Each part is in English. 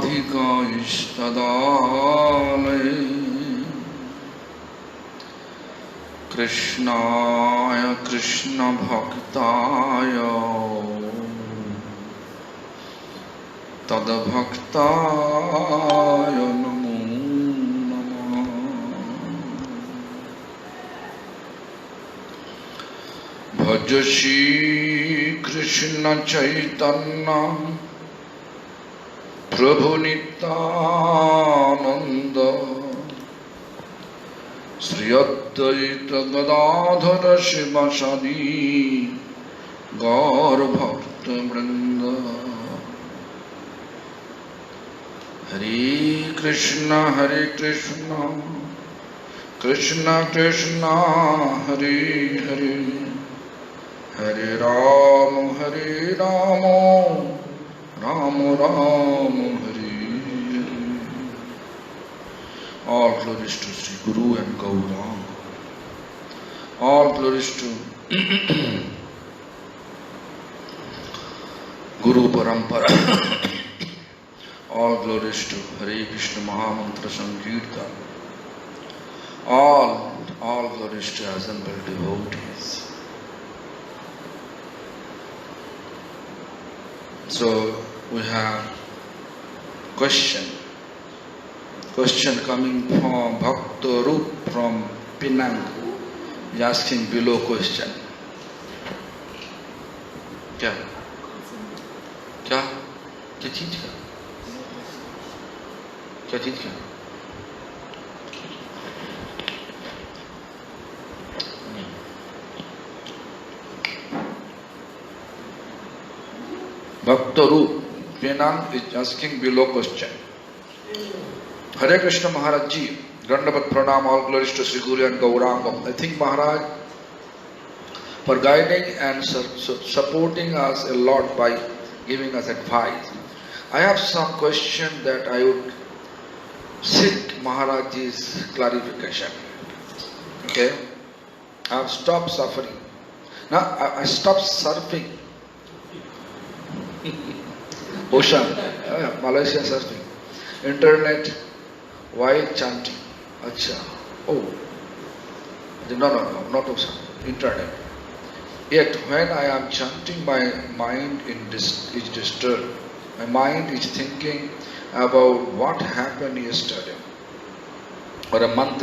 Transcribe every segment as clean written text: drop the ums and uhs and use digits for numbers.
राधिका इष्टदालये कृष्णाय कृष्णभक्ताय तद्भक्ताय नमो नमः। भज श्री कृष्ण चैतन्य प्रभु नित्यानंद श्री अद्वैत गदाधर शिवासादि गौर भक्त वृंद। हरे कृष्ण कृष्ण कृष्ण हरे हरे, हरे Ram Ram Ram Hare Hare. All glories to Sri Guru and Gauranga. All glories to Guru Parampara. All glories to Hare Krishna Mahamantra Sankirtan. All glories to assembled devotees. So we have question coming from Bhakta Rup from Penang. He is asking below question. क्या चीज का क्या चीज का Bhakta Rup Penang is asking below question. Hare Krishna Maharaj Ji, Dandavat Pranam, all glories to Sri Guru and Gauranga. I think Maharaj for guiding and supporting us a lot by giving us advice. I have some question that I would seek Maharaj's clarification. Okay? I have stopped suffering. Now I stopped surfing. Ocean, Malaysia surfing. Internet, while chanting. Acha. Oh. No, not ocean. Internet. Yet when I am chanting, my mind is disturbed. My mind is thinking about what happened yesterday or a month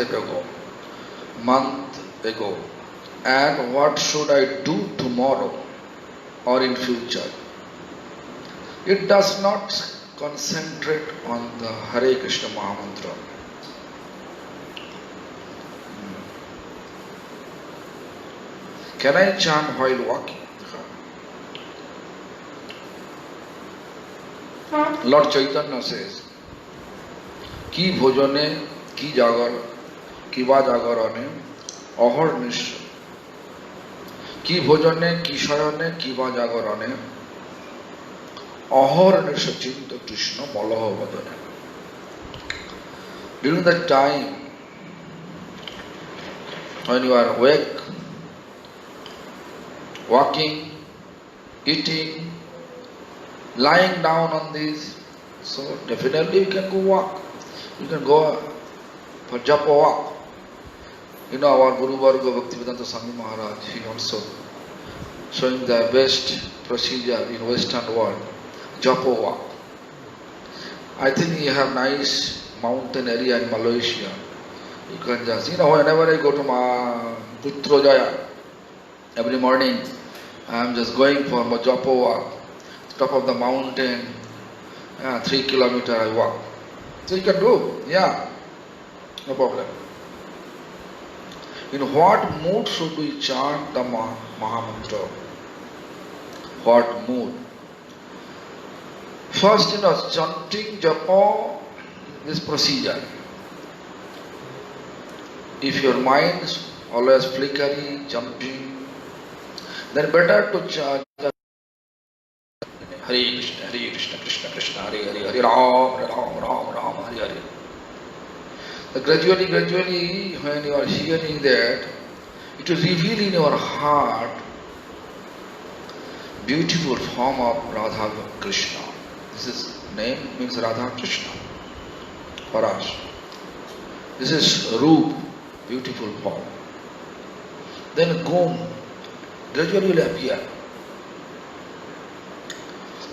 ago, and what should I do tomorrow or in future. It does not concentrate on the Hare Krishna Mahamantra. Can I chant while walking? Lord Chaitanya says, ki bhojane, ki jagar, ki va jagarane, ahar nisha. Ki bhojane, ki shayane, ki va jagarane, ahar nisha chinta Krishna malaha vadane. During that time, when you are awake, walking, eating, lying down on this, so definitely you can go walk. You can go for japa walk. You know, our Guru Varga Bhaktivedanta Swami Maharaj, he also showing the best procedure in Western world, japa walk. I think you have nice mountain area in Malaysia. You can just, whenever I go to Putrajaya, every morning, I am just going for my japa walk. Top of the mountain, 3 kilometers I walk. So you can do, no problem. In what mood should we chant the Mahamantra? What mood? First, chanting japa, this procedure. If your mind is always flickering, jumping, then better to chant Hare Krishna, Krishna Krishna, Hare Hare, Hare Ram, Ram Ram, Ram Hare Hare. So gradually, when you are hearing that, it will reveal in your heart beautiful form of Radha Krishna. This is name means Radha Krishna for us. This is Roop, beautiful form. Then Gun gradually will appear.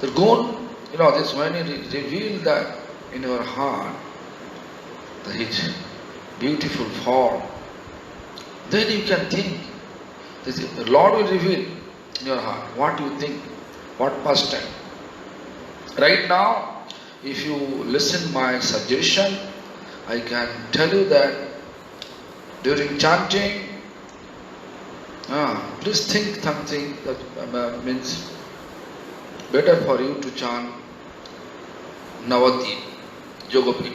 The Gun, this when you reveal that in your heart, his beautiful form, then you can think. The Lord will reveal in your heart what you think, what pastime. Right now, if you listen my suggestion, I can tell you that during chanting, please think something that means better for you to chant Navadip, Yogopi.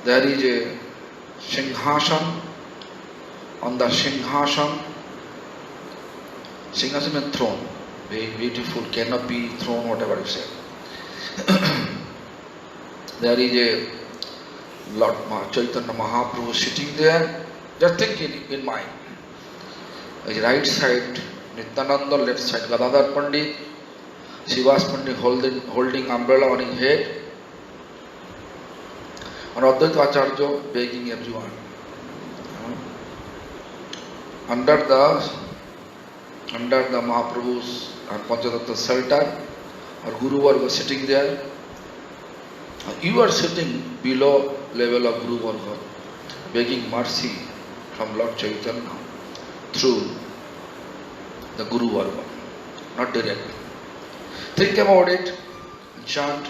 There is a Singhasan. On the Singhasan means throne, very beautiful canopy, throne, whatever you say. There is a Lord Chaitanya Mahaprabhu sitting there. Just think in mind. His right side Nityananda, left side Gadadhar Pandit, Srivas Pandit holding umbrella on his head, and Advaita Acharya begging everyone. Under the Mahaprabhu's and Panchatattva shelter, our Guru Varga sitting there. You are sitting below level of Guru Varga, begging mercy from Lord Chaitanya through the Guru Varga, not directly. Think about it and chant.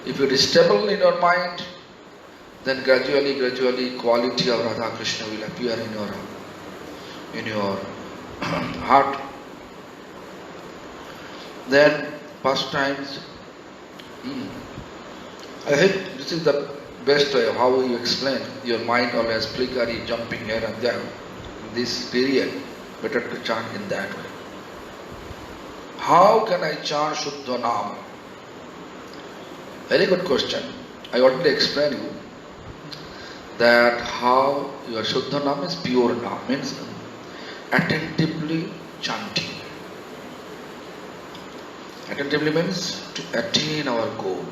If it is stable in your mind, then gradually quality of Radha Krishna will appear in your heart. Then pastimes. I think this is the best way of how you explain. Your mind always flickering, jumping here and there. In this period, better to chant in that way. How can I chant Shuddha Nama? Very good question. I already explained you that how your Shuddha Nama is pure Nama, means attentively chanting. Attentively means to attain our goal,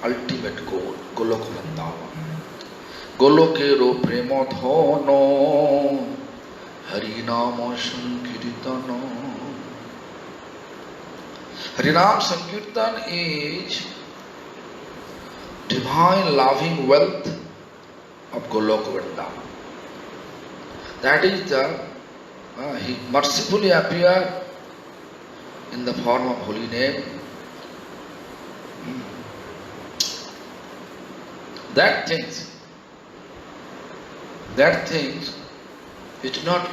ultimate goal, Golok Vrindavan. Golokero prema dhono, Harinama Sankirtana. Harinam Sankirtan is divine loving wealth of Golok Vrindavan. That is he mercifully appeared in the form of holy name. That things it not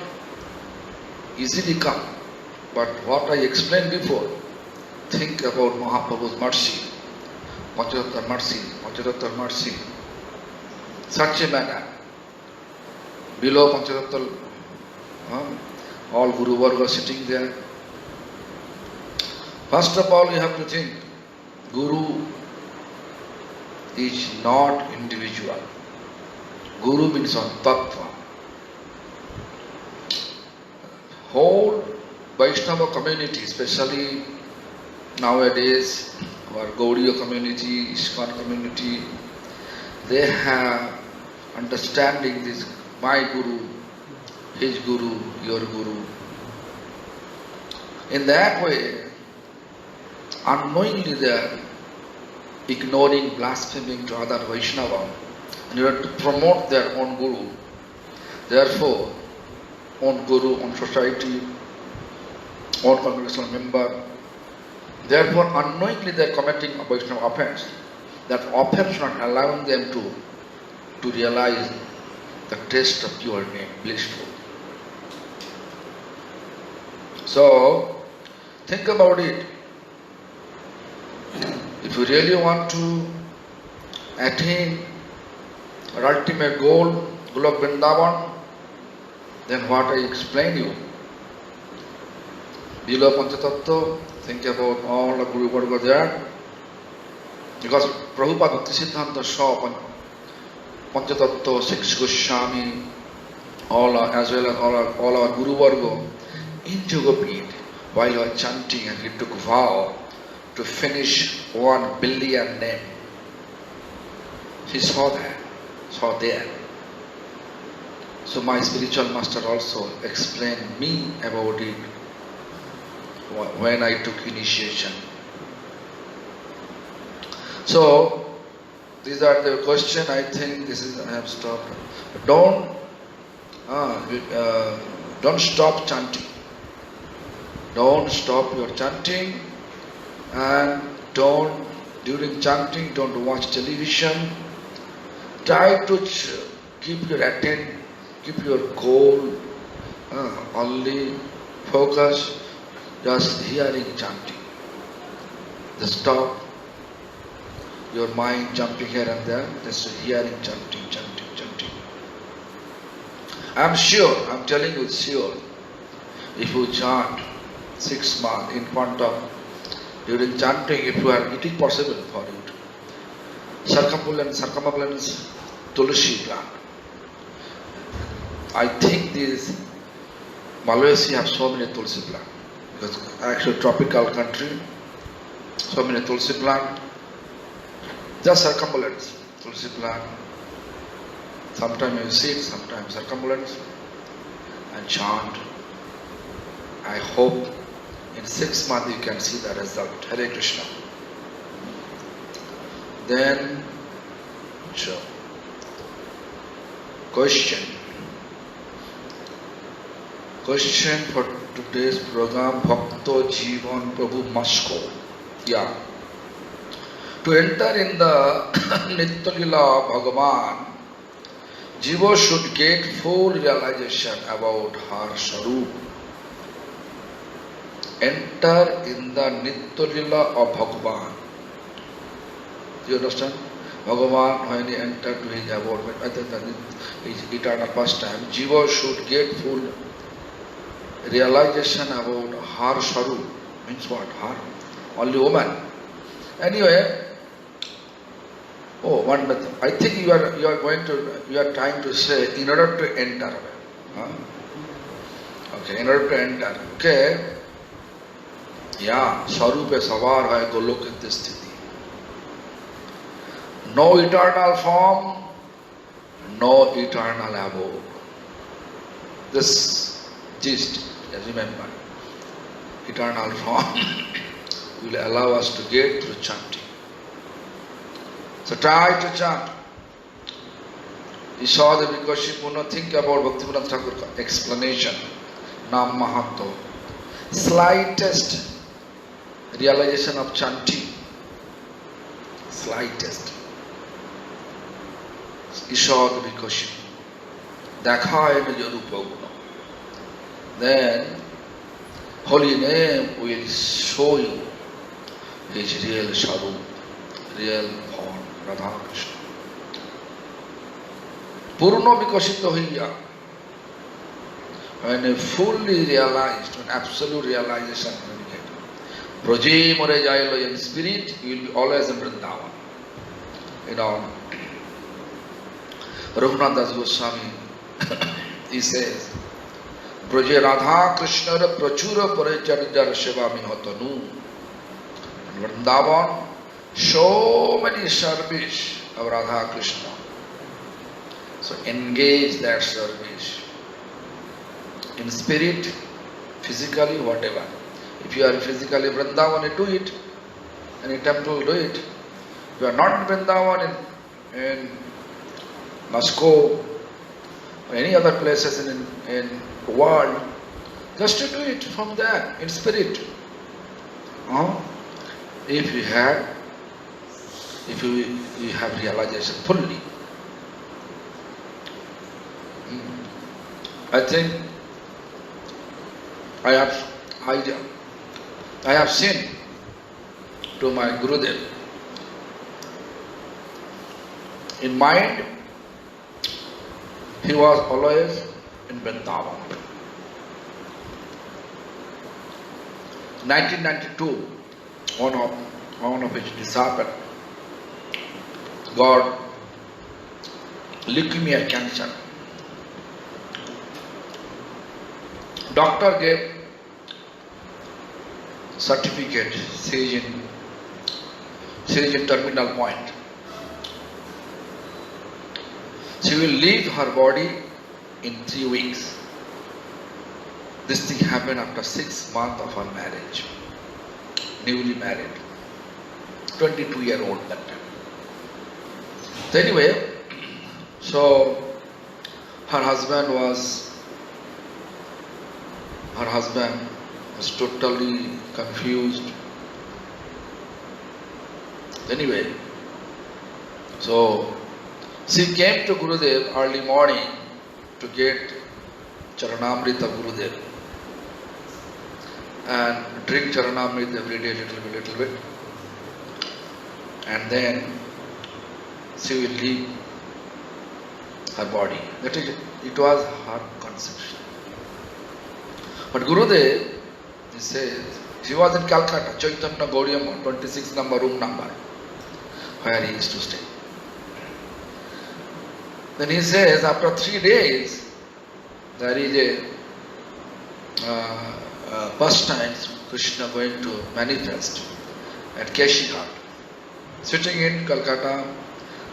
easily come. But what I explained before, think about Mahaprabhu's mercy, Panchatattva mercy, such a manner. Below Panchatattva, all Guru Varga sitting there. First of all, you have to think, Guru is not individual. Guru means on Tattva. Whole Vaishnava community, especially nowadays, our Gaudiya community, ISKCON community, they have understanding this, my Guru, his Guru, your Guru. In that way, unknowingly they are ignoring, blaspheming to other Vaishnava in order to promote their own Guru. Therefore, own Guru, own society, own congregational member. Therefore, unknowingly they are committing a Vaishnava offense. That offense not allowing them to realize the taste of pure name, blissful. So, think about it. If you really want to attain our ultimate goal, Golok Vrindavan, then what I explained you. Below Panchatattva, think about all the Guru Varga there. Because Prabhupada Bhaktisiddhanta saw Panchatattva, Six Goswami, as well as all our Guru Varga in Yogapeeth while he was chanting, and he took vow to finish 1 billion name. He saw there. So my spiritual master also explained me about it when I took initiation. So these are the questions. I think I have stopped. Don't stop chanting. Don't stop your chanting, and during chanting don't watch television. Try to keep your goal only focus, just hearing chanting. Just stop your mind jumping here and there, just hearing chanting. I'm telling you sure, if you chant 6 months in front of, during chanting, if you are, it is possible for you to circumambulance tulsi plant. I think this Malaysia have so many tulsi plant, because actually tropical country, so many tulsi plant. Just circumambulance tulsi plant. Sometimes you sit, sometimes circumambulance, and chant. I hope in 6 months you can see the result. Hare Krishna. Then, question for today's program, Bhakto Jivan Prabhu Moscow. Yeah. To enter in the Nitya Lila of Bhagavan, Jiva should get full realization about her Sarup. Enter in the Nitya Lila of Bhagavan. Do you understand? Bhagavan, when he entered to his abode, his eternal pastime, Jiva should get full realization about her Sarup. Means what? Her? Only woman. Anyway, one method. I think you are trying to say in order to enter. Okay, in order to enter. Okay. Yeah, Sarupe Savar hai Golokitya Sthiti. No eternal form, no eternal abode. This gist, remember, eternal form will allow us to get through chanting. So try to chant. You saw the Vikashipuna, think about Bhaktivinoda Thakur's explanation. Nam Mahatma. Slightest realization of chanting. Slightest. Ishad Vikaship. Dakha Nijarupaguna. Then holy name will show you his real Sarup, real form. Radha Krishna. Purno Vikashita Hoiya. When you fully realized, when absolute realization when you get, Braje More Jayalo in spirit, you will be always in Vrindavan. You know, Raghunath Das Goswami, he says, Braje Radha Krishna Prachura Paracharjar Shivami Hotanu. In Vrindavan, so many service of Radha Krishna. So engage that service. In spirit, physically, whatever. If you are physically Vrindavan, do it. Any temple, do it. If you are not in Vrindavan, in Moscow, or any other places in the world, just to do it from there, in spirit. If you have realization fully. I think I have seen to my Gurudev. In mind, he was always in Vrindavan. 1992, one of his disciples got leukemia cancer. Doctor gave certificate, says in She is in terminal point. She will leave her body in 3 weeks. This thing happened after 6 months of her marriage. Newly married. 22-year-old that time. So anyway, so her husband was totally confused. Anyway, so she came to Gurudev early morning to get Charanamrita of Gurudev and drink Charanamrita every day little bit. And then she will leave her body. That is, it was her conception. But Gurudev, he says, she was in Calcutta, Chaitanya Gauriya, 26 number room number, where he used to stay. Then he says, after 3 days, there is a first time Krishna going to manifest at Keshi Ghat, sitting in Calcutta,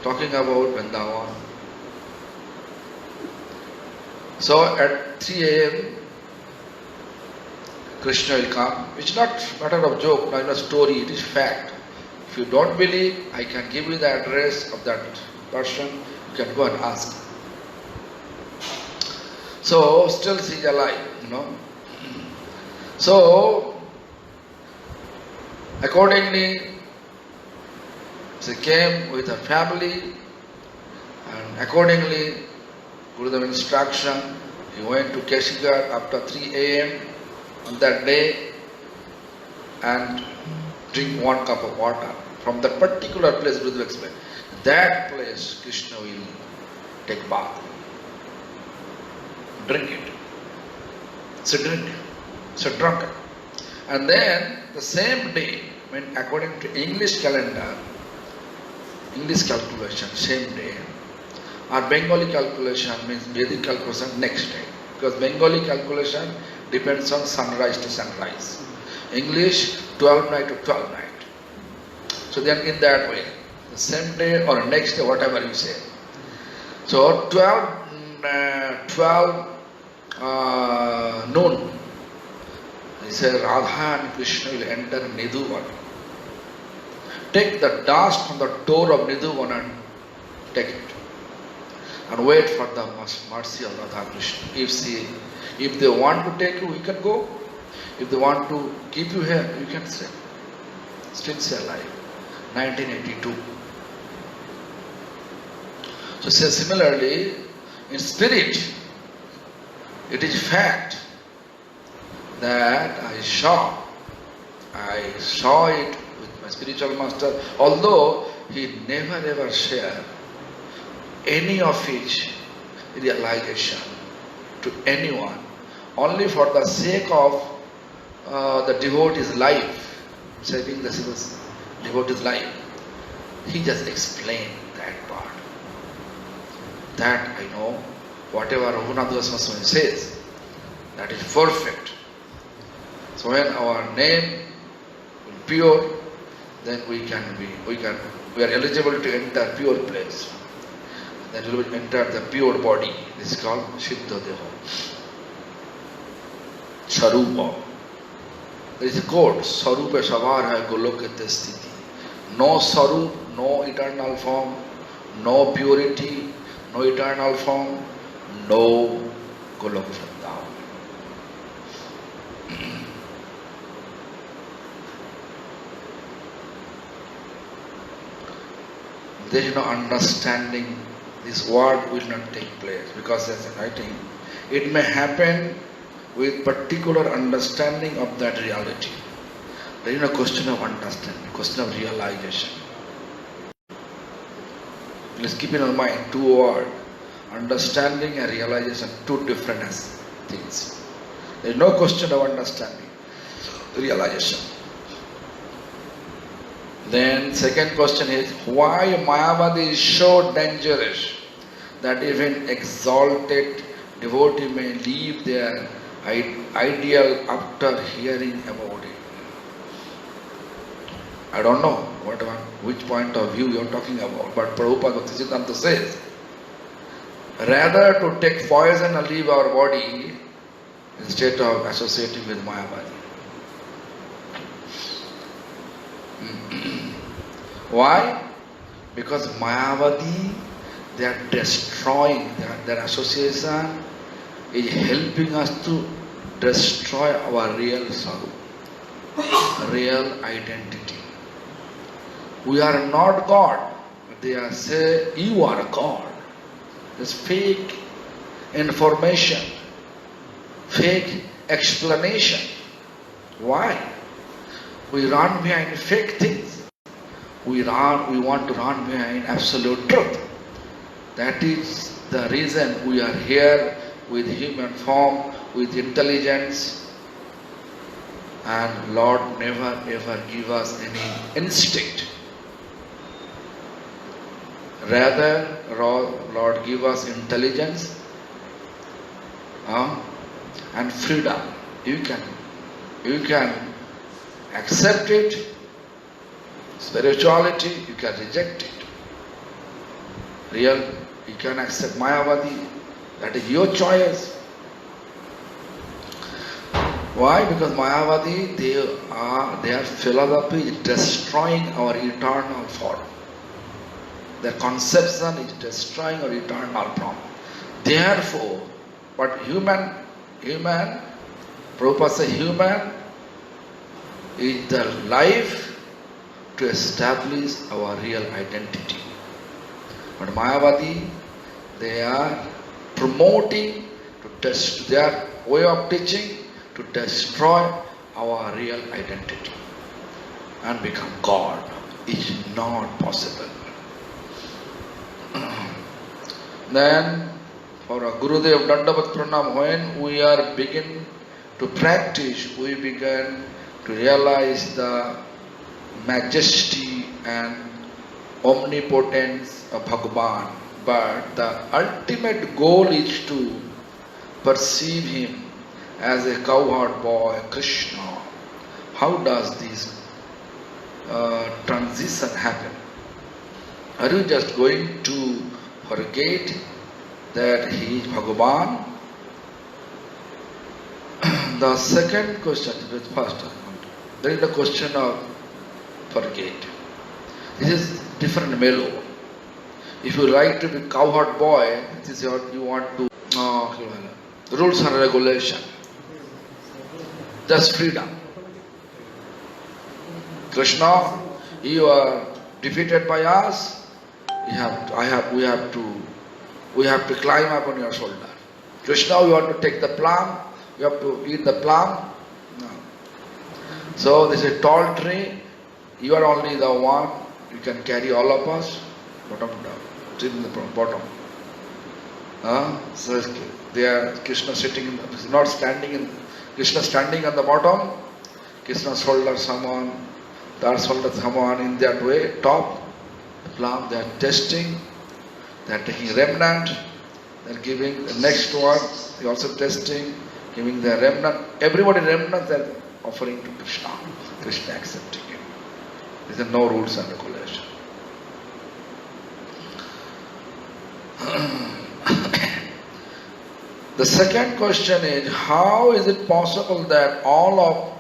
talking about Vrindavan. So at 3 a.m., Krishna will come. It's not a matter of joke, not a story, it is fact. If you don't believe, I can give you the address of that person, you can go and ask. So, still she is alive, So, accordingly, she came with her family, and accordingly, Gurudev instruction, he went to Keshi Ghat after 3 a.m. on that day and drink 1 cup of water. From that particular place, Gurudev explained, that place Krishna will take bath. Drink it. So drink it. So drunk it. And then the same day, when according to English calendar, English calculation, same day, our Bengali calculation means Vedic calculation next day. Because Bengali calculation depends on sunrise to sunrise. English, 12 night to 12 night. So then in that way, the same day or next day, whatever you say. So 12 noon, he said, Radha and Krishna will enter Nidhuvan. Take the dust from the door of Nidhuvan and take it. And wait for the mercy of Radha Krishna. If they want to take you, we can go. If they want to keep you here, you can stay. Still stay alive. 1982. So say similarly, in spirit, it is fact that I saw it with my spiritual master, although he never ever shared any of his realization to anyone, only for the sake of the devotee's life, saving the devotee's life. He just explained that part. That I know, whatever Raghunath Goswami says, that is perfect. So when our name is pure, then we are eligible to enter pure place. Then we will enter the pure body. This is called Siddha Deha. Sarupa. There is a code. Sarupa Savar hai Golokete Sthiti. No Sarup, no eternal form, no purity, no eternal form, no Golok Vrindavan. There is no understanding. This word will not take place because there's a writing. It may happen with particular understanding of that reality. There is no question of understanding, question of realization. Let's keep in our mind 2 words. Understanding and realization, 2 different things. There is no question of understanding, realization. Then second question is, why Mayavadi is so dangerous that even exalted devotee may leave their ideal after hearing about it? I don't know which point of view you are talking about, but Prabhupada Bhaktisiddhanta says, rather to take poison and leave our body instead of associating with Mayavadi. Why? Because Mayavadi, they are destroying, their association is helping us to destroy our real soul, real identity. We are not God. They are say, you are God. It's fake information, fake explanation. Why? We run behind fake things. We want to run behind absolute truth. That is the reason we are here with human form, with intelligence. And Lord never ever give us any instinct. Rather, Lord give us intelligence and freedom. You can accept it, spirituality, you can reject it. Real, you can accept Mayavadi, that is your choice. Why? Because Mayavadi, their philosophy is destroying our eternal form. Their conception is destroying our eternal form. Therefore, but human, Prabhupada says human is the life to establish our real identity. But Mayavadi, they are promoting their way of teaching to destroy our real identity and become God. Is not possible. Then, for a Gurudev Dandavat Pranam, when we are begin to practice, we begin to realize the majesty and omnipotence of Bhagavan. But the ultimate goal is to perceive him as a cowherd boy, Krishna. How does this transition happen? Are you just going to forget that he is Bhagavan? The second question is first. There is the question of forget. This is different mellow. If you like to be cowherd boy, this is what you want to rules and regulation. Just freedom. Krishna, you are defeated by us. We have to climb up on your shoulder. Krishna, we want to take the plum. We have to eat the plum. No. So this is a tall tree. You are only the one. You can carry all of us. Bottom down. Sit in the bottom. So they are Krishna sitting, not standing in. Krishna standing on the bottom. Krishna's shoulders come on. Their shoulders come on in that way. Top. Plum, they are testing, they are taking remnant, they are giving the next one, they are also testing, giving their remnant. Everybody remnant they are offering to Krishna. Krishna accepting it. There are no rules and regulations. The second question is, how is it possible that all of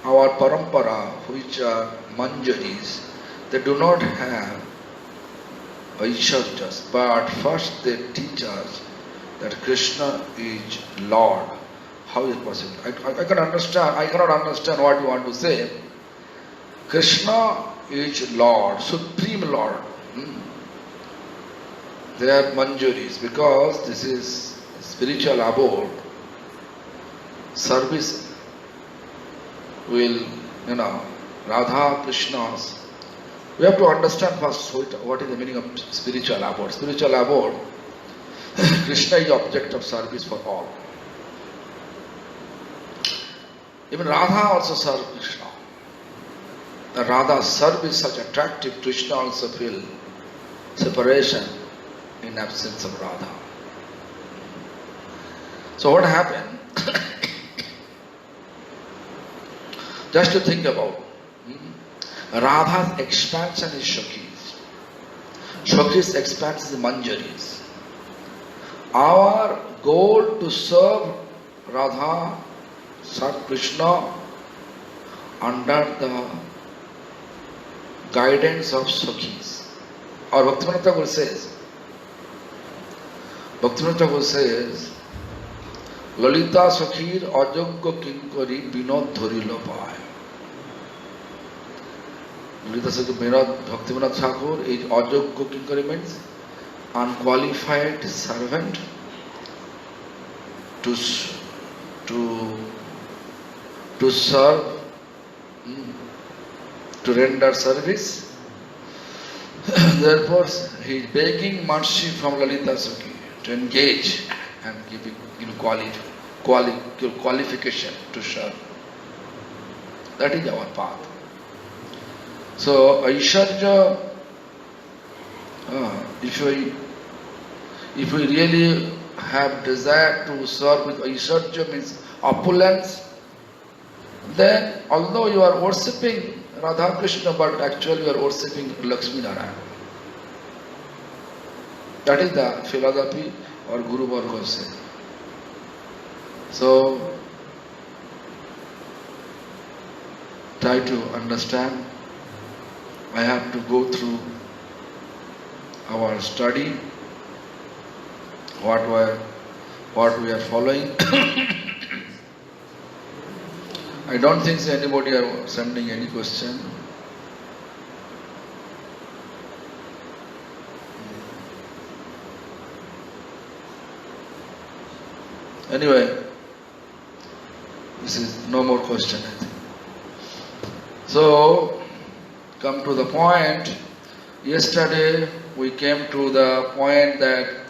our parampara, which are manjaris, they do not have Vaishyajas, but first they teach us that Krishna is Lord. How is it possible? I cannot understand what you want to say. Krishna is Lord, Supreme Lord. They are manjaris because this is spiritual abode. Service will, Radha Krishna's. We have to understand first what is the meaning of spiritual abode. Spiritual abode, Krishna is the object of service for all. Even Radha also serves Krishna. The Radha's service is such attractive, Krishna also feels separation in absence of Radha. So what happened? Just to think about. Radha's expansion is Shakhi's. Shakhi's expansion is Manjari's. Our goal to serve Radha, serve Krishna under the guidance of Sakhis. Or Bhaktivinoda Thakur says, Lalita Sakhir Ajogya Kinkari Binod Dhorilo Pai. Lalita Sakhir Binod Bhaktivinoda Thakur is Ajogya Kinkari means unqualified servant to serve, to render service. Therefore, he is begging mercy from Lalita Sakhi to engage and give qualification to serve. That is our path. So, Aishwarya, if we really have desire to serve with Aishwarya means opulence, then although you are worshipping Radha Krishna, but actually you are worshipping Lakshmi Narayana. That is the philosophy or Guru Varga says. So, try to understand. I have to go through our study, what we are following. I don't think anybody are sending any question. Anyway, this is no more question, I think. So, come to the point. Yesterday we came to the point that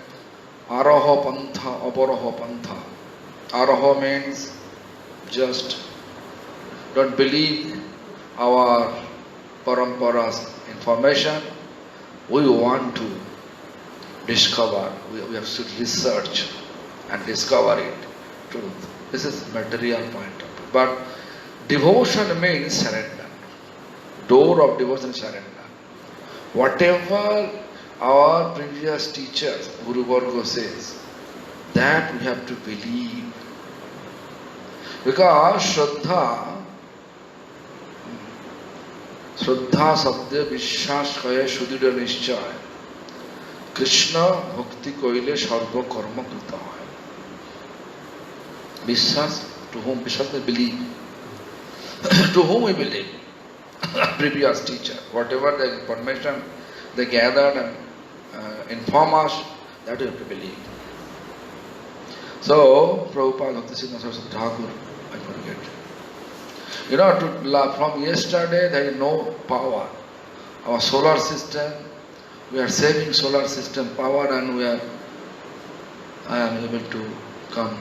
Araho Pantha, Abaraho Pantha. Araho means just don't believe our parampara's information. We want to discover, we have to research and discover it, truth. This is material point of view. But devotion means surrender. Door of devotion, surrender. Whatever our previous teachers, Guru Varga says, that we have to believe. Because Shraddha Sabdya Vishwas Kaya Sudhira Nishchay. Krishna Bhakti Koile Sarva Karma Krita Hai. Vishwas, to whom Vishwas they believe. To whom we believe. Previous teacher, whatever the information they gathered and inform us, that we have to believe. So, Prabhupada Bhaktisiddhanta Saraswati Thakur, I forget. You know, from yesterday there is no power. Our solar system, we are saving solar system power and I am able to come.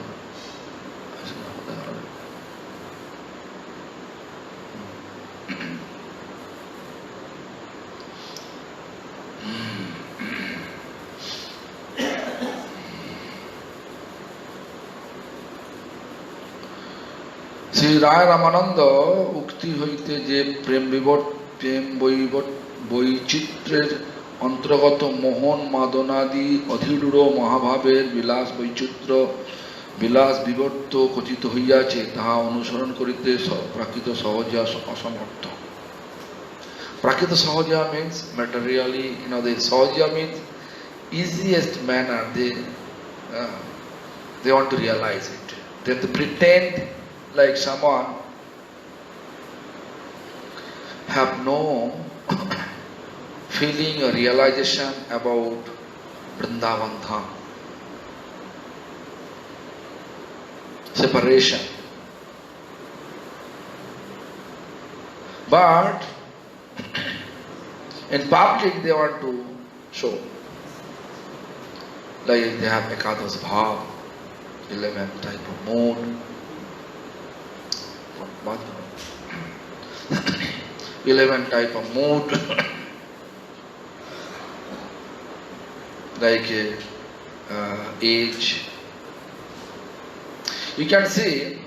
Shri Roy Ramananda উক্তি হইতে যে প্রেম বৈচিত্র্যের অন্তর্গত মোহন মাদনাদি অধিরূঢ় মহাভাবের বিলাস বৈচিত্র্য বিলাস বিবর্ত কথিত হইয়াছে তাহা অনুসরণ করিতে প্রাকৃত সহজা অসমর্থ. Prakita Sahaja means materially, the Sahaja means easiest manner. They want to realize it. They have to pretend like someone have no feeling or realization about Vrindavan Dham. Separation. But in public they want to show. Like they have Ekadas Bhav, 11 type of mood. 11 type of mood. Like age. You can see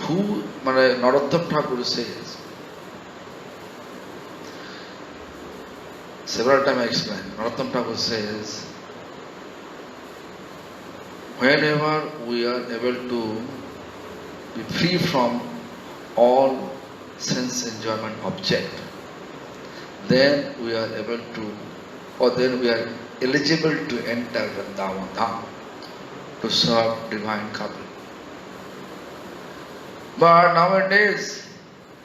who Narottama Thakur says Several times I explained. Narottam Thakur says, whenever we are able to be free from all sense enjoyment object, then we are able to, or then we are eligible to enter Vrindavan Dham to serve divine couple. But nowadays,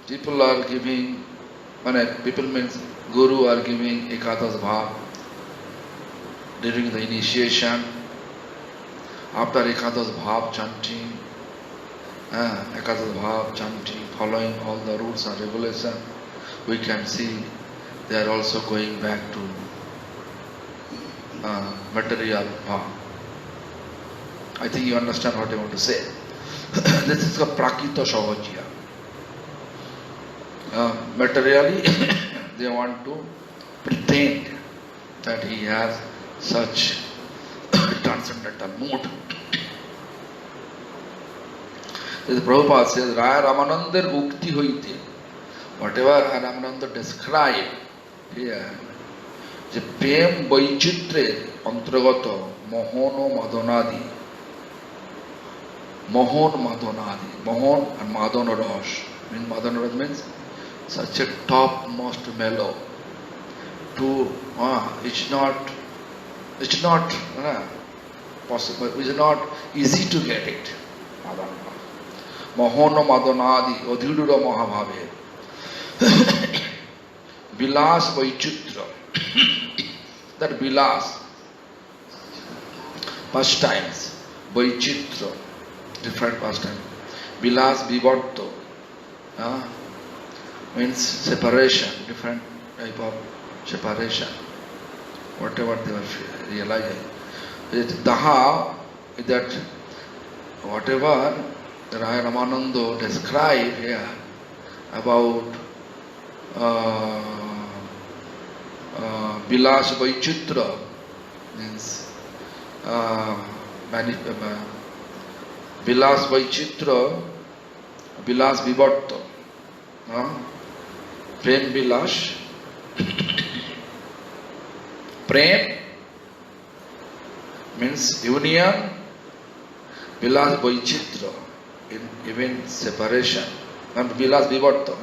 people are giving, people means Guru are giving Ekadas Bhav during the initiation. After Ekadas Bhav chanting, following all the rules and regulations, we can see they are also going back to material Bhav. I think you understand what I want to say. This is a Prakita Sahajya. Materially, they want to pretend that he has such transcendental mood. The Prabhupada says, Raya Ramanandar Ukti Hoite. Whatever Ramananda described here, the Prem Vaichitre Antragata Mohono Madonadi. Mohon Madonadi. Mohon and Madonna Rosh. Madonna Rosh means such a topmost mellow. It's not possible. It's not easy to get it. Mohono Madonadi, Odhidura Mahabhave. Vilas Vaichitra. That Vilas, pastimes, Vaichitra, different pastimes. Vilas Vivarto means separation, different type of separation. Whatever they were realizing. Daha, that whatever Raya Ramananda described here about Vilas Vaichitra means Vilas Vaichitra, Vilas Vivarta, Prem Vilas, Prem means union, Vilas Vaichitra, even separation, and Vilas Vivarta,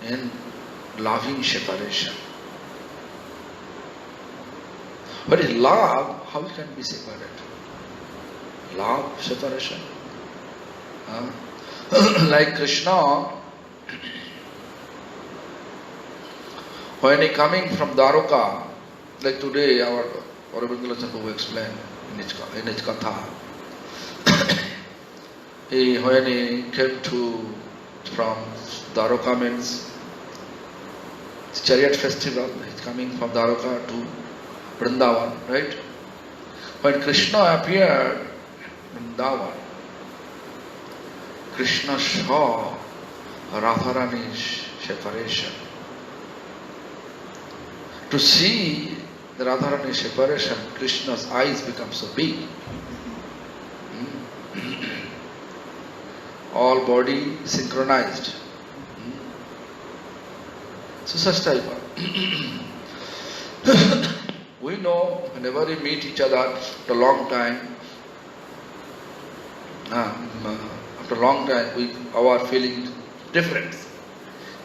in loving separation. But in love, how it can be separated? Love, separation. Like Krishna, when he coming from Dwaraka, like today our Aurobindo Prabhu explained in his Katha, when he came from Dwaraka means chariot festival, he's coming from Dwaraka to Vrindavan, right? When Krishna appeared in Vrindavan, Krishna saw Radharani's separation. To see the Radharani's separation, Krishna's eyes become so big. All body synchronized. So such type of. We know whenever we meet each other after a long time, our feeling different.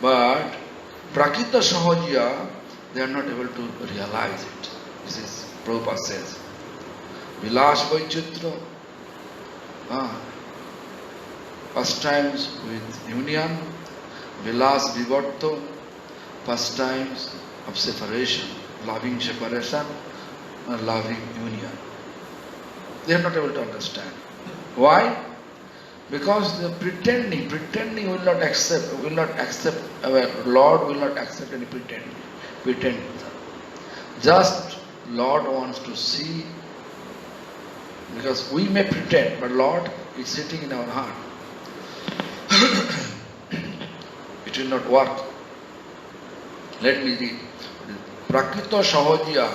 But Prakita Sahajya, they are not able to realize it. This is Prabhupada says. Vilas Vaichitra, pastimes with union, Vilas Vivarto, pastimes of separation, loving separation and loving union. They are not able to understand. Why? Because they are pretending will not accept, our Lord will not accept any pretending. Just Lord wants to see, because we may pretend, but Lord is sitting in our heart. It will not work. Let me read. Prakita Sahajya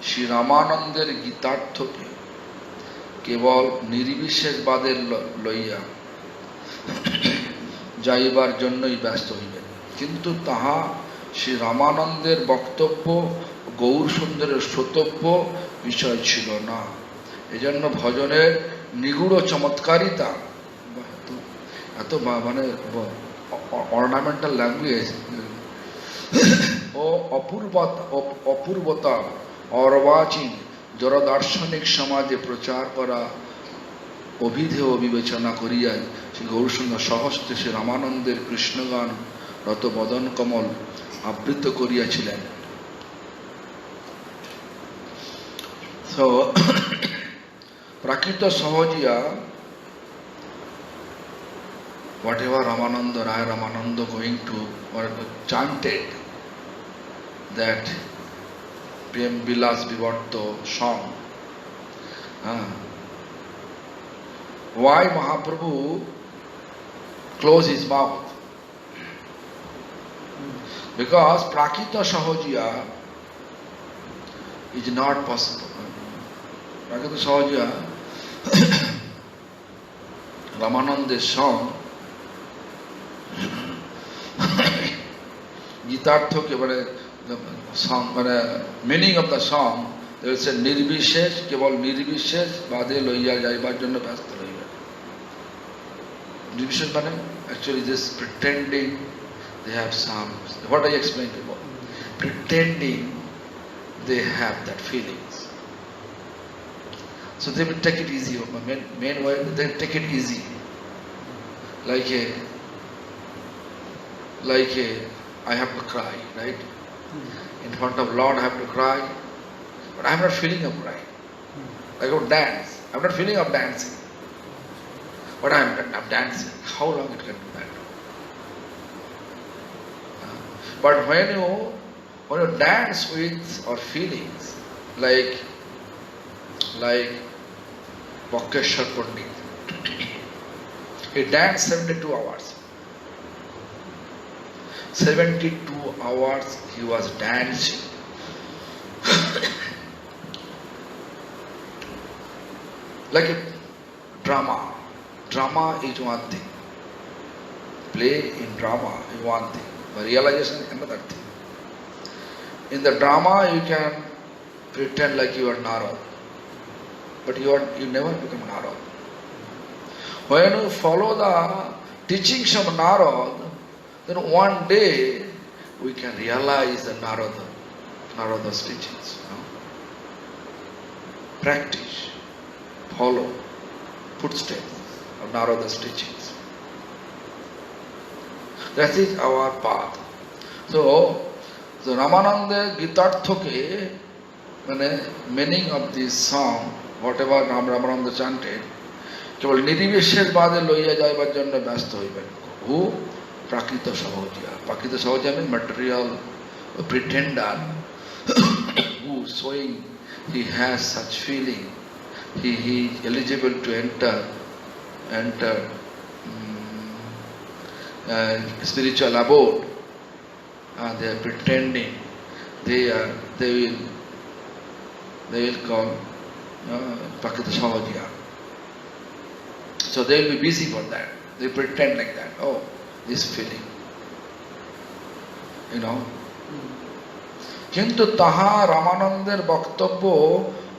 Shri Ramananদের গীতার্থকে কেবল নির্বিশেষবাদের লইয়া যাইবার জন্যই ব্যস্ত হইবেন, কিন্তু তাহা শ্রী রামানন্দের বক্তব্য গৌর সুন্দরের শ্রোতব্য বিষয় ছিল না। এজন্য ভজনের নিগুড় চমৎকারিতা, এত মানে অর্নামেন্টাল ল্যাঙ্গুয়েজ ও অপূর্বতা অর্বাচীন জড়দার্শনিক সমাজে প্রচার করা অভিধেয় বিবেচনা করিয়াই শ্রী গৌরসুন্দর সহস্তে শ্রী রামানন্দের কৃষ্ণগান রত বদন কমল আবৃত করিয়াছিলেন। So, Prakita Sahajiya, whatever Ramananda, Raya Ramananda going to or chanted that Prem Vilas Vivarto song. Why Mahaprabhu closed his mouth? Because Prakita Sahajiya is not possible. Prakita Sahajiya, Ramananda's song, Gitartho ke bade song, meaning of the song, they will say Nirbishesh, kebol Nirbishesh, bade loiya jaibar jonno byasta hoibe. Nirbishesh mane actually just pretending they have some, what I explained before, pretending they have that feelings. So they will take it easy. Meanwhile, they take it easy. Like I have to cry, right? In front of Lord I have to cry, but I am not feeling of crying. I go dance. I am not feeling of dancing, but I am dancing. How long it can do that? But when you dance with or feelings, like Bhakeshwar Pandit, he danced 72 hours. 72 hours he was dancing. Like a drama. Drama is one thing. Play in drama is one thing. But realization is another thing. In the drama you can pretend like you are Narad. But you never become Narad. When you follow the teachings of Narad, then one day we can realize the Narada's teachings. Practice, follow footsteps of Narada's teachings. That is our path. So Ramananda Gitarthoke, meaning of this song, whatever Ramananda chanted, কেবল নির্বিশেষ বাদে লইয়া যাইবার জন্য ব্যস্ত হইবেন। Who? Prakita Sahajiya. Prakita Sahajiya means material pretender who showing he has such feeling, he is eligible to enter spiritual abode. They are pretending. They will call Prakita Sahajiya. So they will be busy for that. They pretend like that. Oh, this feeling. কিন্তু তাহা রামানন্দের বক্তব্য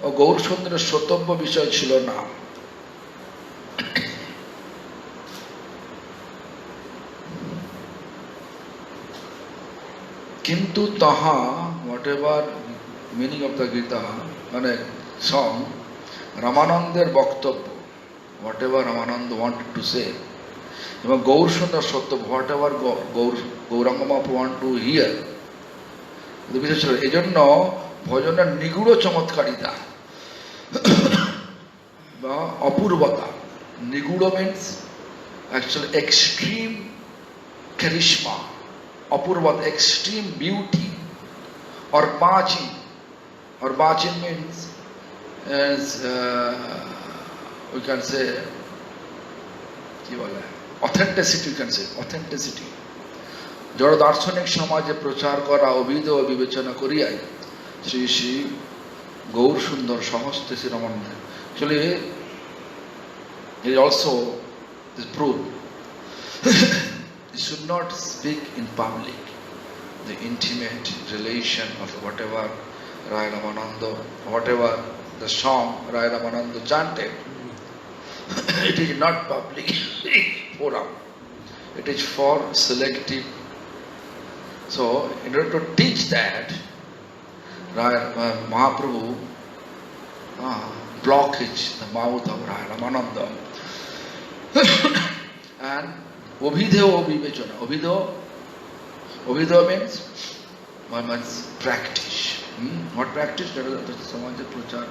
ও গৌরসুন্দরের শ্রোতব্য বিষয় ছিল না। কিন্তু তাহা, whatever meaning of the Gita, song, রামানন্দের বক্তব্য, whatever Ramananda wanted to say, এবং গৌরসুন্দর সত্য, whatever Gauranga Mahaprabhu want to hear, বিশেষ ছিল। এই জন্য ভজনের নিগুড় চমৎকারিতা বা অপূর্বতা, নিগুড় means actually extreme charisma, অপূর্বতা extreme beauty, or bachin means as we can say কি বলে authenticity, you can say authenticity, জড় দার্শনিক সমাজে প্রচার করা অভিধেয় বিবেচনা করিয়াই শ্রী শ্রী গৌর সুন্দর সহস্তে Shri Ramananda. Actually, it also is proved you should not speak in public. the intimate relation of whatever Rai Ramananda, whatever the song Rai Ramananda chanted. It is not public forum. It is for selective. So, in order to teach that, Mahaprabhu blockage the mouth of Rai Ramananda. And Obhideo Vivechana. Obhideo means one must practice. What practice? Samaja Prachar.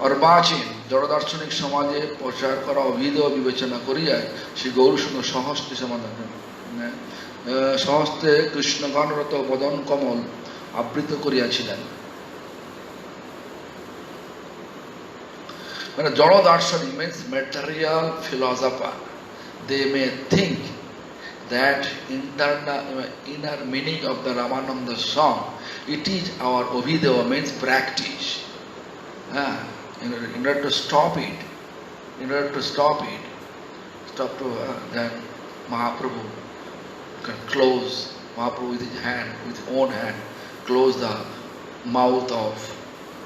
अर्वाचीन जड़दार्शनिक समाजे प्रचार करा अभिधेय विवेचना करिया श्री गौरसूत्र सहस्ते समाधान सहस्ते कृष्ण गानरत बदन कमल आवृत करियाছিলেন মানে জড় দার্শনিক means material philosopher, they may think that inner meaning of the Ramananda song, it is our Abhideya, means practice. In order to stop it, then Mahaprabhu can close, Mahaprabhu with his hand, with his own hand, close the mouth of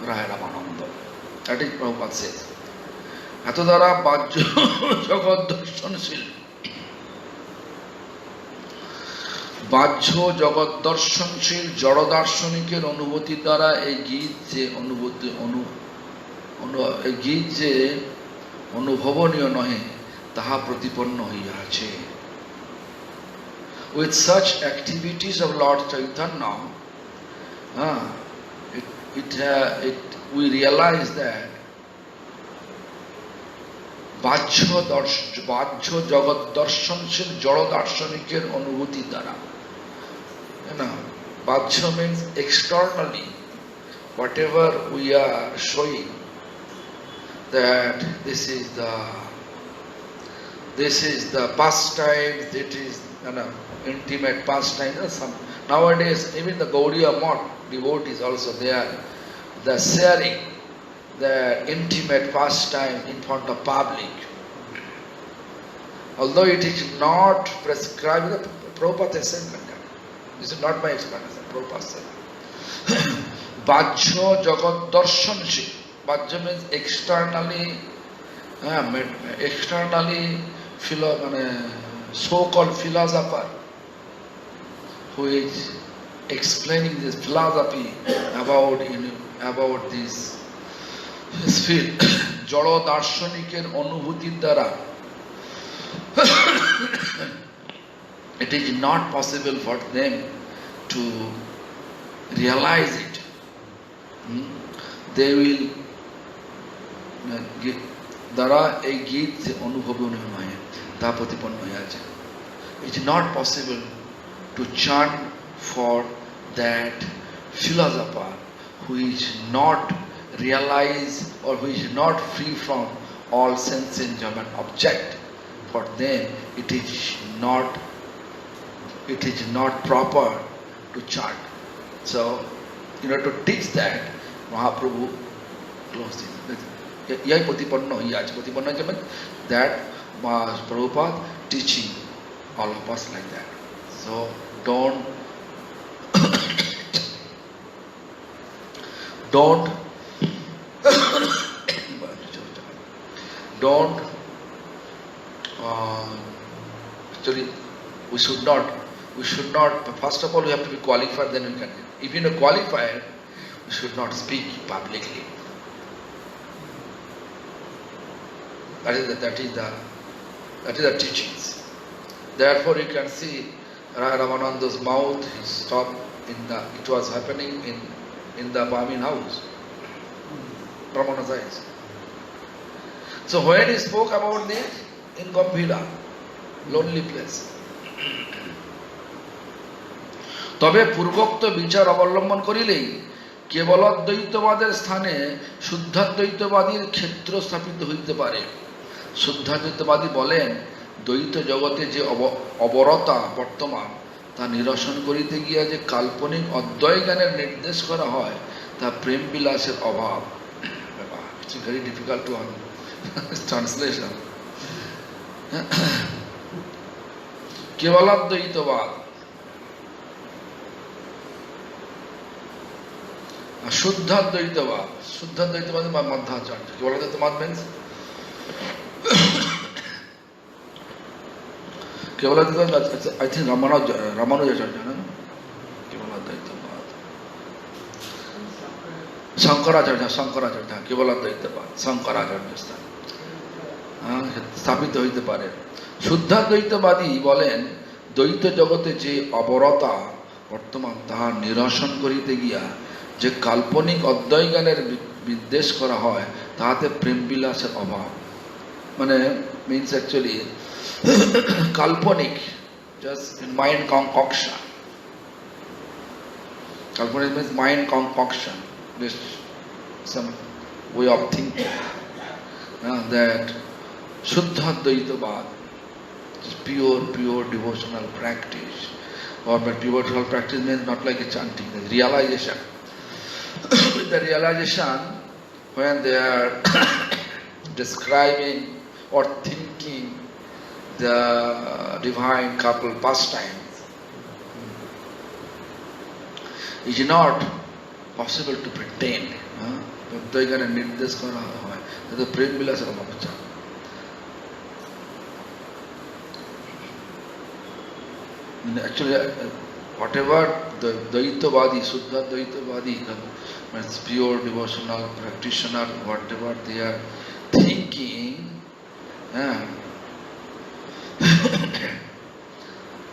Rai Ramananda. That is Prabhupada says. এত দ্বারা বাহ্য জগৎ দর্শনশীল, বাহ্য জগৎ দর্শনশীল জড় দার্শনিকের অনুভূতি দ্বারা এই গীত যে এই গীত যে অনুভবনীয় নহে তাহা প্রতিপন্ন হইয়াছে। With such activities of Lord Chaitanya, we realize that বাহ্য জগৎ দর্শনশীল জড় দার্শনিকের অনুভূতি দ্বারা, বাহ্য means externally, whatever we are showing that this is the pastime, that is intimate pastime. Nowadays even the Gaudiya Math devotees also, they are sharing their intimate pastime in front of public. Although it is not prescribed, Prabhupada said like that. This is not my explanation, Prabhupada said. Bhajya jagat darshanship. Bhajya means externally so-called philosopher who is explaining this philosophy about this sphere. জড় দার্শনিকের অনুভূতির দ্বারা it is not possible for them to realize it. They will দ্বারা এই গীত যে অনুভবনীয় নয় তা প্রতিপন্ন হয়েছে। It is not possible to chant for that philosopher who is not realized or who is not free from all sense enjoyment object. For them it is not proper to chant. So in order to teach that, Mahaprabhu closed it. Yai Patipanna Hiyaj. Patipanna means that Prabhupada teaching all of us like that. So don't actually we should not, first of all we have to be qualified, then we can. If you are qualified, we should not speak publicly. That is the teachings. Therefore you can see Ramananda's mouth, he stopped it was happening in the Brahmin house, Brahmana's eyes. So when he spoke about this in Gambhira, lonely place, তবে পূর্বোক্ত বিচার অবলম্বন করিলেই কেবল অদ্বৈতবাদের স্থানে শুদ্ধাদ্বৈতবাদীর ক্ষেত্র স্থাপিত হইতে পারে। শুদ্ধাদ্বৈতবাদী বলেন, দ্বৈত জগতে যে অবরতা বর্তমান তা নিরসন করিতে গিয়া যে কাল্পনিক অদ্বয় জ্ঞানের নির্দেশ করা হয় তা প্রেম বিলাসের অভাব। It's very difficult to translation. কেবলাদ্বৈতবাদ আর শুদ্ধাদ্বৈতবাদ। শুদ্ধাদ্বৈতবাদ বা Madhvacharya. কেবলাদ্বৈতবাদ means কেবলাদ্বৈতবাদ I think Ramanujacharya না? কেবলাদ্বৈতবাদ শঙ্করাচার্য কেবলাদ্বৈতবাদ শঙ্করাচার্য স্থাপিত হইতে পারে। শুদ্ধাদ্বৈতবাদী বলেন দ্বৈত জগতে যে অবরতা বর্তমান তাহা নিরসন করিতে গিয়া যে কাল্পনিক অদ্বয় জ্ঞানের বিদ্বেষ করা হয় তাহাতে প্রেম বিলাসের অভাব। মানে মিনস অ্যাকচুয়ালি কাল্পনিক, জাস্ট মাইন্ড কনককশন। কাল্পনিক means mind concoction, this some way of thinking that Shuddha Advaitavad is pure devotional practice. Or by devotional practice means not like a chanting, the realization. With the realization, when they are describing or thinking the divine couple pastimes, it is not possible to pretend. Advaitana nirdesh kara hoy that prem bilasar obhav hochche। Actually, whatever the Dvaitavadi, Suddha Dvaitavadi, means pure devotional practitioner, whatever they are thinking,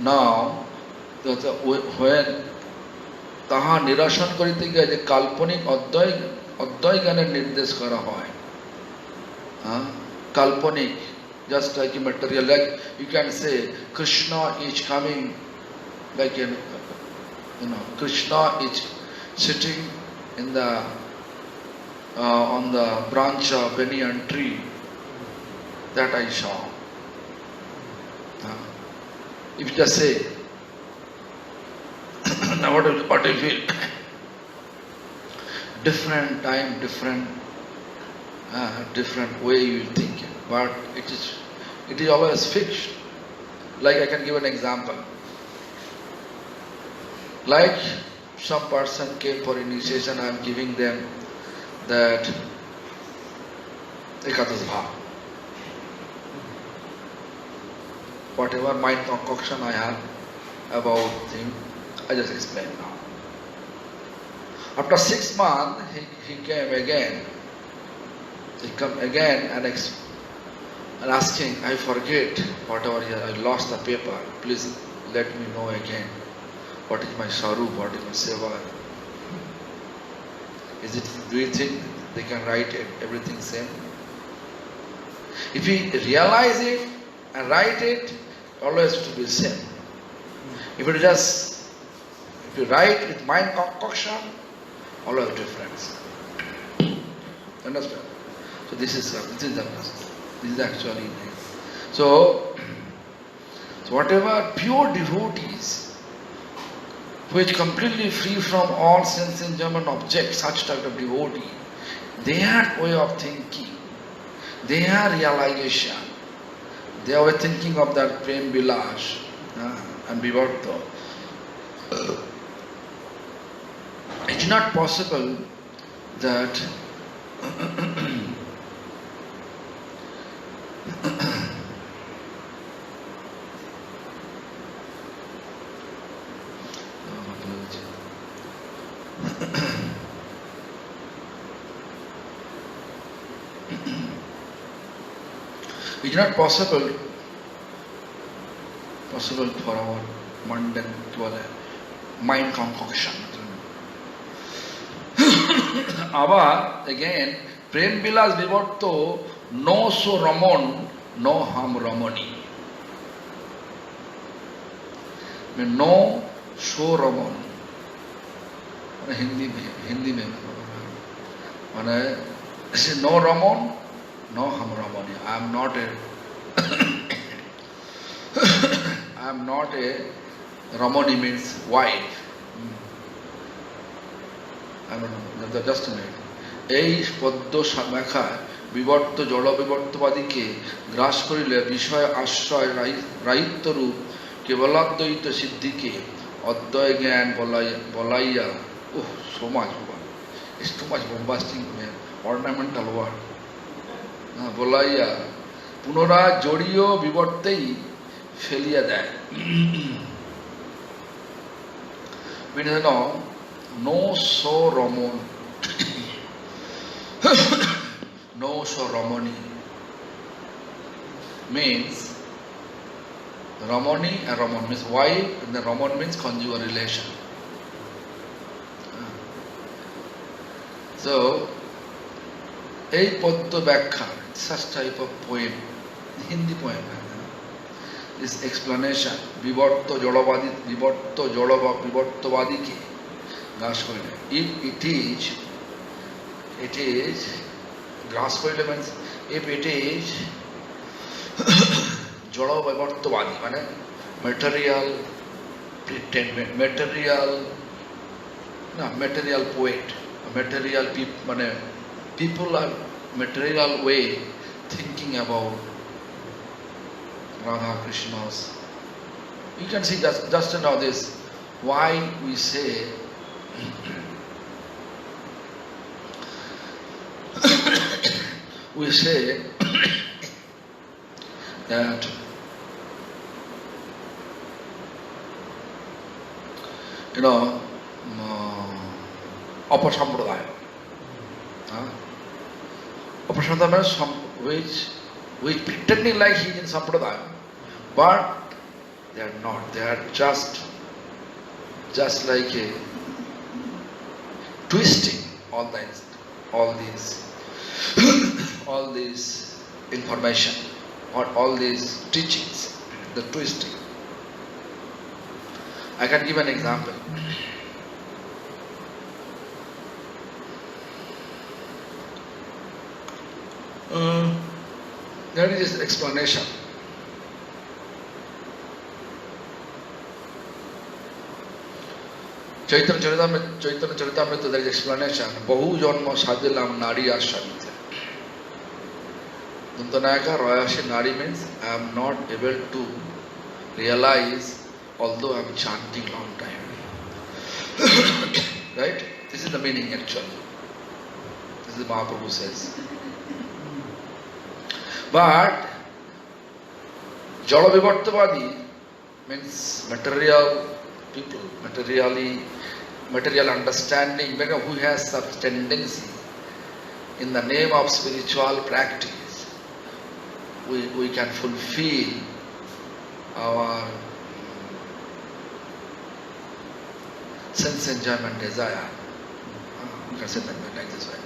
now when তাহা নিরসন করিতে গিয়ে যে কাল্পনিক অদ্বয় জ্ঞানের নির্দেশ করা হয়, কাল্পনিক, just like a material, like you can say Krishna is coming, like Krishna is sitting in the on the branch of banyan tree that I saw. If you just say, now what do you feel? Different time, different way you will think it, but it is always fixed. Like I can give an example. Like some person came for initiation, I am giving them that Ekadas Bhav. Whatever mind concoction I have about him, I just explain now. After 6 months, he came again. He come again and asking, I forget whatever here, I lost the paper. Please let me know again. What is my sarup? What is my seva? Do you think they can write it, everything same? If you realize it and write it, always to be same. If you write with mind concoction, always difference. Understand? So this is actually. So whatever pure devotees, which completely free from all sense enjoyment objects, such type of devotee, their way of thinking, their realization, their way thinking of that prem bilas and vivarta, it's not possible that it's not possible for our mundane mind concoction. আবার again প্রেম বিলাস বিবর্ত no so Raman no হাম রমণী, no सो रमन हिंदी में माने no Raman no हम रमणी। I am not a Ramani means wife. I don't know, just a minute. এই পদ্ম শাখায় বিবর্ত জড় বিবর্তবাদীকে গ্রাস করিলে বিষয় আশ্রয় রাহিত্য রূপ কেবলাদ্বৈত সিদ্ধিকে অদ্বয় জ্ঞান বলাইয়া so much, it's too much bombastic, ornamental word. বলাইয়া পুনরায় জড়ীয় বিবর্তেই ফেলিয়া দেয়। No so Ramon, no so Ramoni means Ramoni and Ramon means wife, and then Ramon means conjugal relation. So, এই পদ্য ব্যাখ্যা, such type of poem, Hindi poem, this explanation, বিবর্তবাদীকে গ্রাস করিলে, if it is গ্রাস করিলে means if it is জড় বিবর্তবাদী মানে material poet, material people are material way thinking about Radha Krishna's. You can see just now this why we say that Apasampradaya. Apasampradaya means which pretending like he is in Sampradaya, but they are not. They are just like a twisting all these information or all these teachings, the twisting. I can give an example. There is this explanation. Chaitanya Charitamrita, there is explanation. Bahu janma sadhilam nari ashamite. Dantanayaka Royashi nari means I am not able to realize although I am chanting long time. Right? This is the meaning actually. This is Mahaprabhu says. But Jala Vivartavadi means material people, material understanding, who has such tendency in the name of spiritual practice, we can fulfill our sense enjoyment desire. You can say that like this way.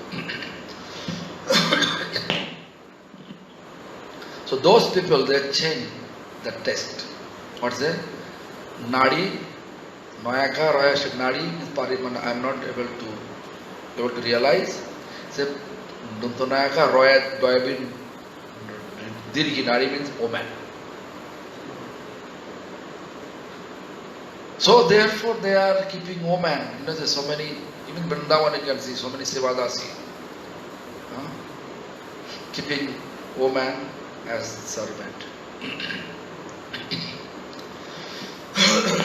So those people, they change the test. What's that? Nadi, Mayaka, Rayash, Nadi is Parimana. I am not able to realize. Say, Duntanayaka, Roya, Doyabin, Dirgi, Nadi means woman. So therefore they are keeping woman. There's so many, even Vrindavan you can see, so many Sevadasi. Keeping woman as servant.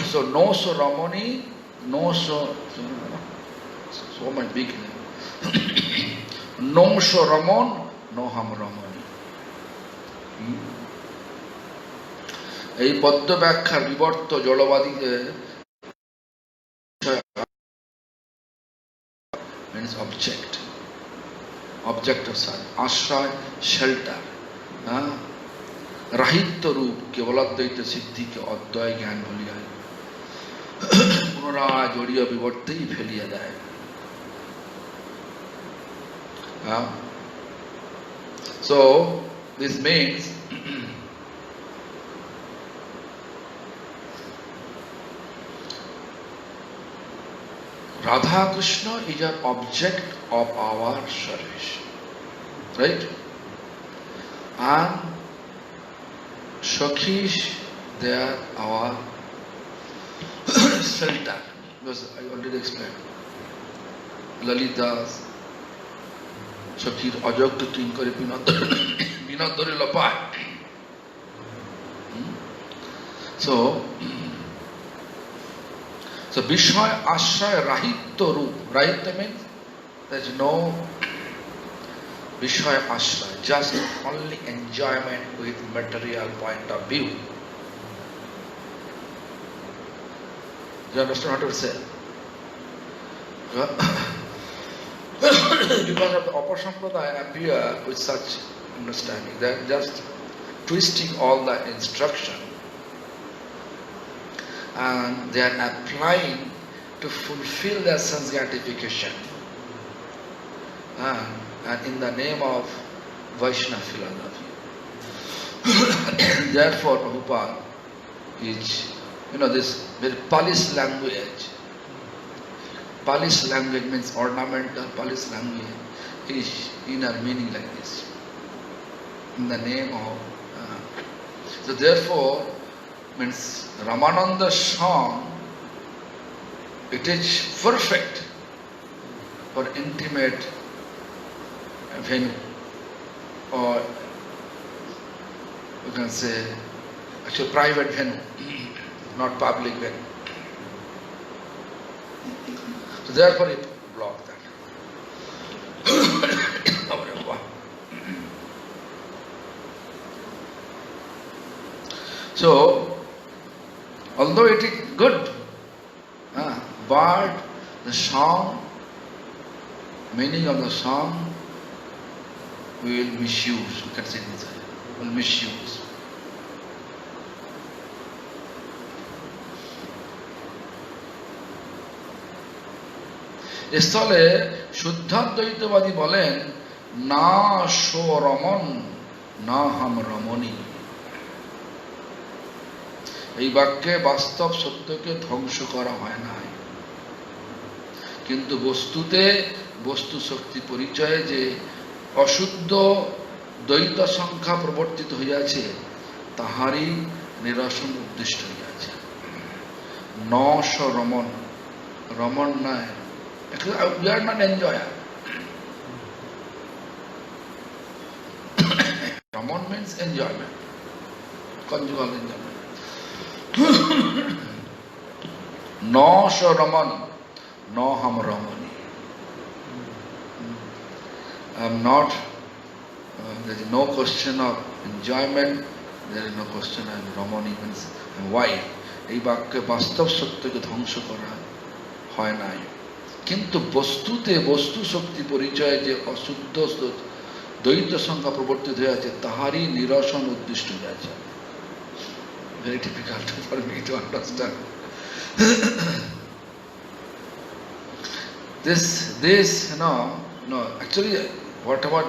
So no so Ramoni, no so much big name. No so Ramon, no ham Ramoni. এই পদ্য ব্যাখ্যার বিবর্ত জড়বাদী means object of sun, আশ্রয়, shelter, রাহিত্য রূপ কেবলাদ্বৈত সিদ্ধিকে অদ্বয় জ্ঞান বলিয়া পুনরায় জড়ীয় বিবর্তেই ফেলিয়া দেয়। So this means Radha Krishna is an object of our service, right? And Shakhish, they are our shelter, because I already explained. Lalitas, সখীর অযোগ্য কিঙ্করে বিনোদ ধরিল পায়। So বিষয় আশ্রয় রাহিত্য রূপ, রাহিত্য means there is no বিষয় আশ্রয়, just only enjoyment with material point of view. You understand what I say? Because of the Apasampradaya appear with such understanding, they are just twisting all the instruction and they are applying to fulfill their sense gratification and in the name of Vaishnava philosophy. Therefore Prabhupada is, this very polished language. Polished language means ornamental, polished language is inner meaning like this. In the name of so therefore means Ramananda's song, it is perfect for intimate venue, or you can say actually private venue, not public venue. So therefore it blocked that. So although it is good, but the song, meaning of the song, we will misuse. You can say this. We will misuse. স্থলে শুদ্ধাদ্বৈতবাদী বলেন না so Raman না হাম রমণী। এই বাক্যে বাস্তব সত্যকে ধ্বংস করা হয় নাই, কিন্তু বস্তুতে বস্তু শক্তি পরিচয়ে যে অশুদ্ধ দ্বৈত সংখ্যা প্রবর্তিত হইয়াছে তাহারই নিরসন উদ্দিষ্ট হইয়াছে। নশ রমন, রমন নয়, we are not enjoyer. Ramon means enjoyment, conjugal enjoyment. No sho Raman, no ham Ramani. I am not, there is no question of enjoyment, there is no question of Ramani means why. এই বাক্যে বাস্তব সত্যকে ধ্বংস করা হয় নাই, কিন্তু বস্তুতে বস্তু শক্তি পরিচয়ে যে অশুদ্ধ দ্বৈত সংখ্যা প্রবর্তিত হয়েছে তাহারই নিরসন উদ্দিষ্ট হয়েছে। Very difficult for me to understand. This, no, actually, whatever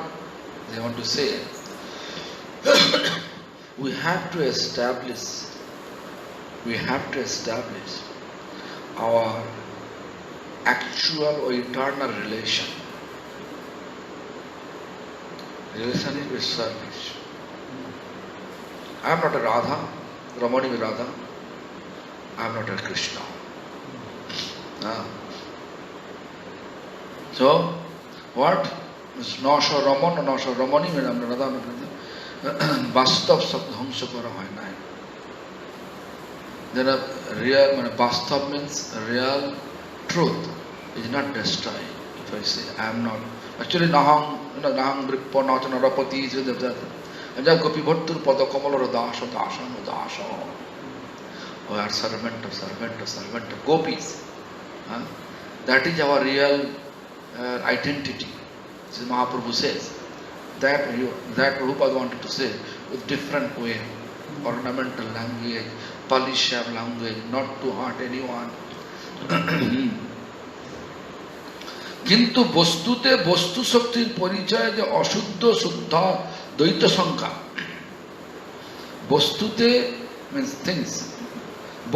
they want to say, we have to establish our actual or eternal relation. Relation is with service. I am not a Radha, Ramani with Radha. I am not a Krishna. So, what? Nasha Raman or Nasha Ramani means I am not Radha. Bastav sab dhangsa kara hoy nai. There are real, Bastav means real truth is not destroyed. If I say I am not, actually Nahang Brikpa Nachana Rapati is with that. And then Gopi Bhattur Pada Kamala Dasha Dasha Dasha. We are servant of gopis. That is our real identity. This Mahaprabhu says. That Prabhupada wanted to say with different way, ornamental language, polished language, not to hurt anyone. কিন্তু বস্তুতে বস্তু শক্তির পরিচয় যে অশুদ্ধ শুদ্ধ দ্বৈত সংখ্যা, বস্তুতে means things,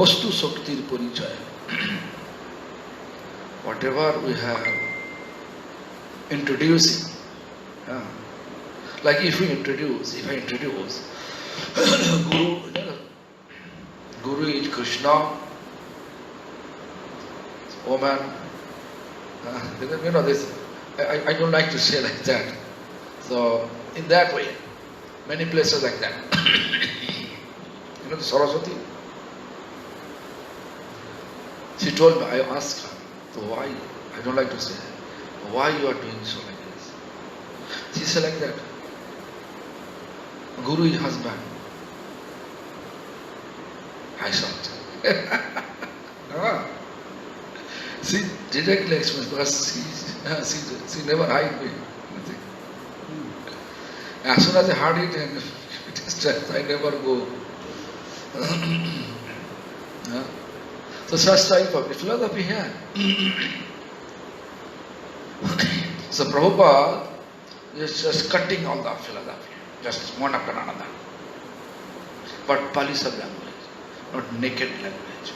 বস্তু শক্তির পরিচয়. Whatever we have introducing, like if I introduce Guru is Krishna, woman, this I don't like to say like that. So, in that way, many places like that. You know the Saraswati? She told me, I asked her, so why, I don't like to say, why you are doing so like this? She said like that, Guru is husband. I shocked. She directly explained because she never hide me. As soon as I heard it and it is just, I never go. So such type of philosophy here. So Prabhupada is just cutting all the philosophy, just one after another. But Pali language, not naked language.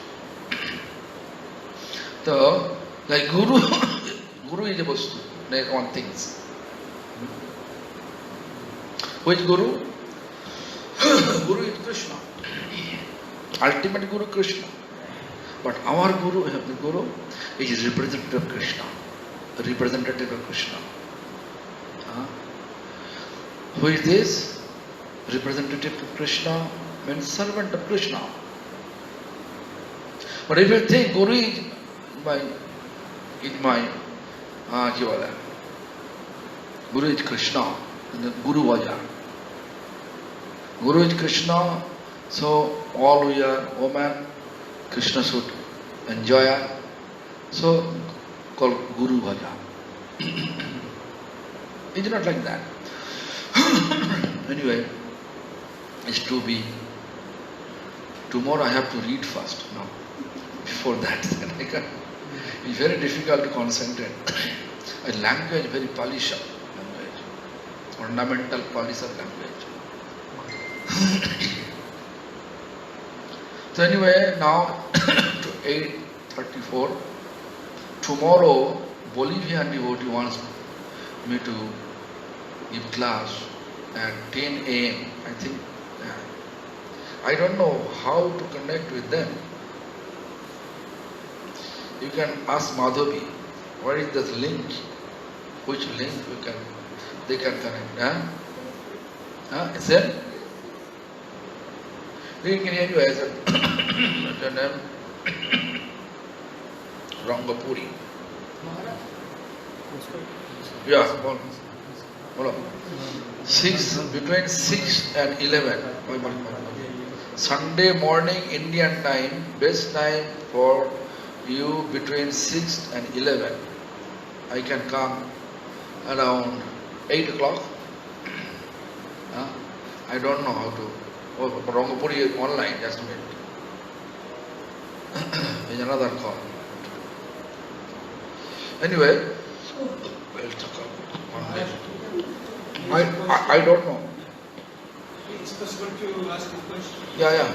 So, like Guru, Guru is supposed to make one things. Which Guru? Guru is Krishna. Ultimate Guru Krishna. But our Guru, the Guru, is representative of Krishna. Representative of Krishna. Who is this? Representative of Krishna means servant of Krishna. But if you think Guru is my Guru is Krishna, Guru Vaja. Guru is Krishna, so all we are women, Krishna should enjoy her. So called Guru Vaja. It's not like that. Anyway, it's to be. Tomorrow I have to read first. No. Before that, then I can. It's very difficult to concentrate. A language, very polished language. Ornamental polished language. So anyway, now to 8:34. Tomorrow, Bolivian devotee wants me to give class at 10 a.m. I think. I don't know how to connect with them. You can ask Madhavi, what is the link? Which link they can connect? Is there? You can anyway, I said, the name Rangapuri. Yeah, hold on. Between 6 and 11. Sunday morning Indian time, best time for you between 6 and 11. I can come around 8 o'clock. I don't know how to. Oh, Rangapuri is online, just a minute. There's another call. Anyway, we'll talk about one day. I don't know. It's possible to ask a question? Yeah.